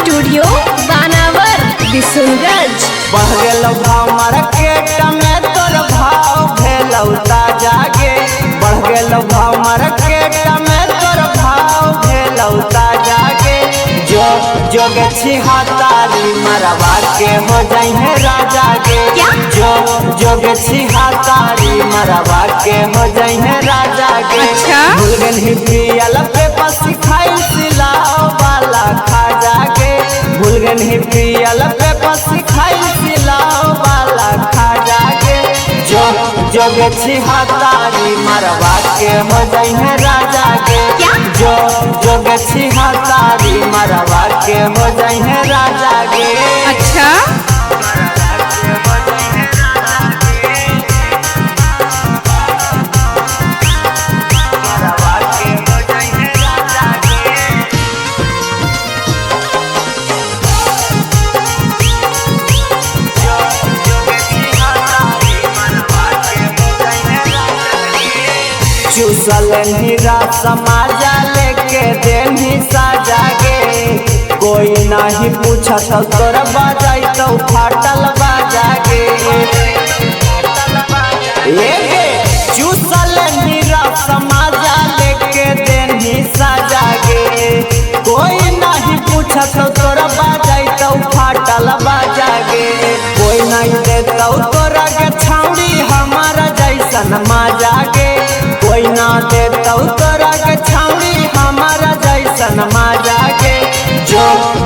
Studio बानावर बिशुनगंज। बढ़ गेलो भाव मार्केट में तोर भाव भेलौ ताजा गे। बढ़ गेलो भाव मार्केट में तोर भाव भेलौ ताजा गे। जो गे छिहत्तरी मरवा के हो जाई है राजा गे। जो गे छिहत्तरी मरवा के हो जाई है राजा गे। अच्छा? भूल गन ही पियल पे बस खाई सिलाओ वाला खा जागे। भूल गन ही पियल पे बस खाई सिलाओ वाला खा जागे। जो गे छिहत्तरी मरवा के हो जाई है राजा गे। जो गे छिहत्तरी मरवा के हो जाई है राजा गे। अच्छा चूसल हीरा समाजा लेके देनी साजा गे। कोई नहीं पूछत तोर बजाई तो फाटल बाजा गे। चूसल हीरा समाजा लेके देनी साजा गे। कोई नहीं पूछत तोर बजाई तो फाटल बाजा गे। कोई नहीं देता तोरा के छाउड़ी हमारा जैसन माजा गे। कोई ना देता तोरा के छाउड़ी हमारा जैसन माजा गे।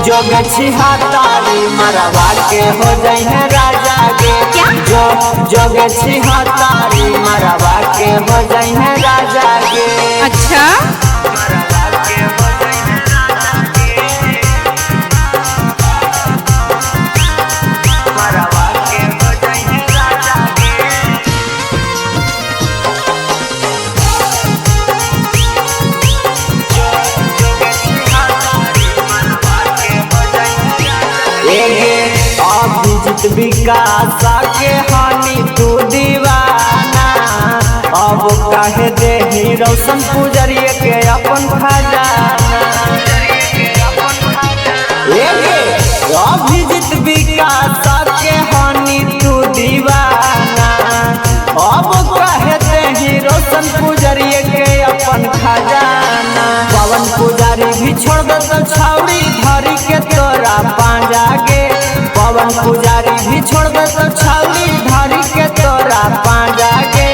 जो गे छिहत्तरी मरवा के हो जाई है राजा गे। जो गे छिहत्तरी मरवा के हो जाई है राजा गे। अच्छा अभिजीत विकास के हानि तू दीवाना। अब काहे देही रोशन पुजरिए के अपन खजाना। अभिजीत विकास के हानि तू दीवाना। अब काहे देही रोशन पुजरिए के अपन खजाना। पवन पुजारी भी छोड़ दे तो छाउड़ी धरी के तोरा पांजा गे। पवन पुजारी भी छोड़ दे तो छाउड़ी धरी के तोरा पांजा गे।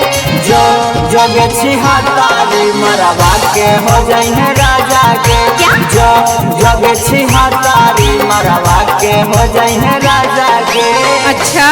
जो गे छिहत्तरी मरवा के हो जाई है राजा गे। जो गे छिहत्तरी मरवा के हो जाई है राजा गे। अच्छा।